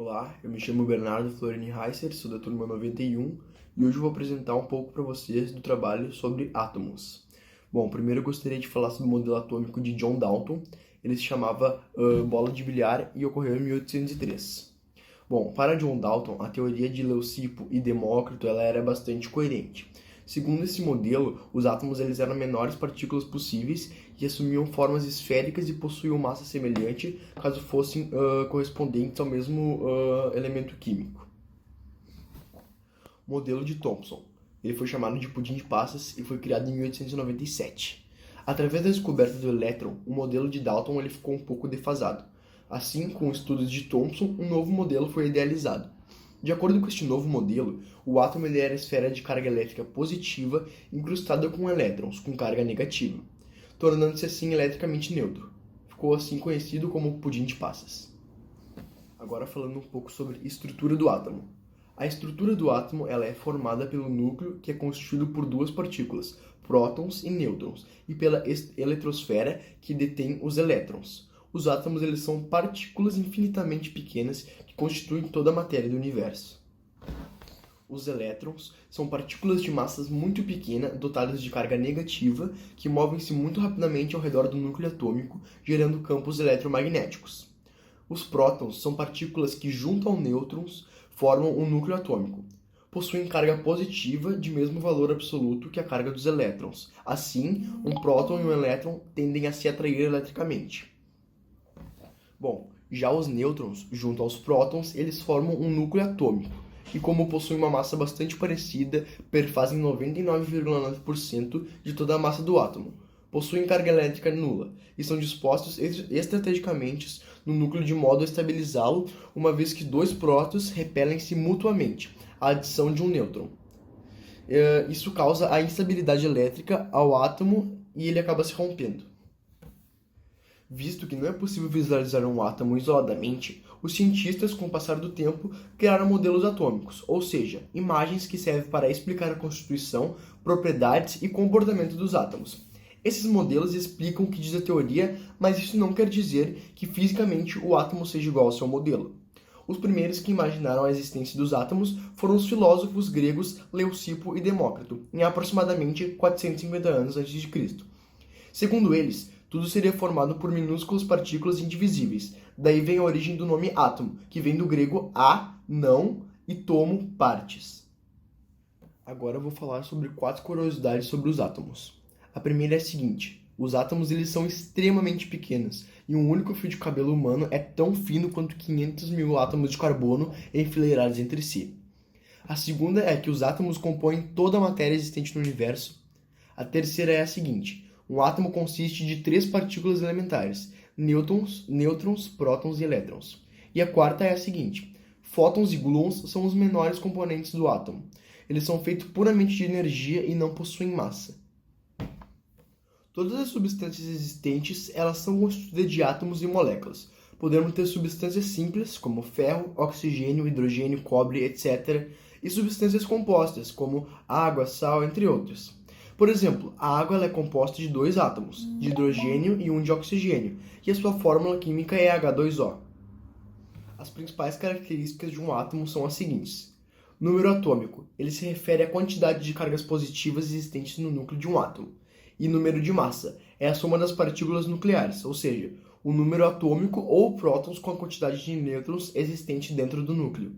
Olá, eu me chamo Bernardo Florini Heiser, sou da turma 91 e hoje eu vou apresentar um pouco para vocês do trabalho sobre átomos. Bom, primeiro eu gostaria de falar sobre o modelo atômico de John Dalton. Ele se chamava bola de bilhar e ocorreu em 1803. Bom, para John Dalton, a teoria de Leucipo e Demócrito ela era bastante coerente. Segundo esse modelo, os átomos eles eram menores partículas possíveis e assumiam formas esféricas e possuíam massa semelhante caso fossem correspondentes ao mesmo elemento químico. Modelo de Thomson. Ele foi chamado de pudim de passas e foi criado em 1897. Através da descoberta do elétron, o modelo de Dalton ele ficou um pouco defasado. Assim, com os estudos de Thomson, um novo modelo foi idealizado. De acordo com este novo modelo, o átomo ele era a esfera de carga elétrica positiva incrustada com elétrons com carga negativa, tornando-se assim eletricamente neutro. Ficou assim conhecido como pudim de passas. Agora falando um pouco sobre a estrutura do átomo. A estrutura do átomo ela é formada pelo núcleo, que é constituído por duas partículas, prótons e nêutrons, e pela eletrosfera, que detém os elétrons. Os átomos eles são partículas infinitamente pequenas que constituem toda a matéria do universo. Os elétrons são partículas de massas muito pequena, dotadas de carga negativa, que movem-se muito rapidamente ao redor do núcleo atômico, gerando campos eletromagnéticos. Os prótons são partículas que, junto aos nêutrons, formam um núcleo atômico. Possuem carga positiva de mesmo valor absoluto que a carga dos elétrons. Assim, um próton e um elétron tendem a se atrair eletricamente. Bom, já os nêutrons, junto aos prótons, eles formam um núcleo atômico, e como possuem uma massa bastante parecida, perfazem 99,9% de toda a massa do átomo. Possuem carga elétrica nula, e são dispostos estrategicamente no núcleo de modo a estabilizá-lo, uma vez que dois prótons repelem-se mutuamente, à adição de um nêutron. Isso causa a instabilidade elétrica ao átomo e ele acaba se rompendo. Visto que não é possível visualizar um átomo isoladamente, os cientistas, com o passar do tempo, criaram modelos atômicos, ou seja, imagens que servem para explicar a constituição, propriedades e comportamento dos átomos. Esses modelos explicam o que diz a teoria, mas isso não quer dizer que fisicamente o átomo seja igual ao seu modelo. Os primeiros que imaginaram a existência dos átomos foram os filósofos gregos Leucipo e Demócrito, em aproximadamente 450 anos a.C. Segundo eles, tudo seria formado por minúsculas partículas indivisíveis. Daí vem a origem do nome átomo, que vem do grego a, não, e tomo, partes. Agora eu vou falar sobre 4 curiosidades sobre os átomos. A primeira é a seguinte: os átomos eles são extremamente pequenos, e um único fio de cabelo humano é tão fino quanto 500 mil átomos de carbono enfileirados entre si. A segunda é que os átomos compõem toda a matéria existente no universo. A terceira é a seguinte: um átomo consiste de 3 partículas elementares, nêutrons, prótons e elétrons. E a quarta é a seguinte: fótons e gluons são os menores componentes do átomo. Eles são feitos puramente de energia e não possuem massa. Todas as substâncias existentes, elas são constituídas de átomos e moléculas. Podemos ter substâncias simples, como ferro, oxigênio, hidrogênio, cobre, etc., e substâncias compostas, como água, sal, entre outras. Por exemplo, a água ela é composta de 2 átomos, de hidrogênio e um de oxigênio, e a sua fórmula química é H2O. As principais características de um átomo são as seguintes. Número atômico, ele se refere à quantidade de cargas positivas existentes no núcleo de um átomo. E número de massa, é a soma das partículas nucleares, ou seja, o número atômico ou prótons com a quantidade de nêutrons existente dentro do núcleo.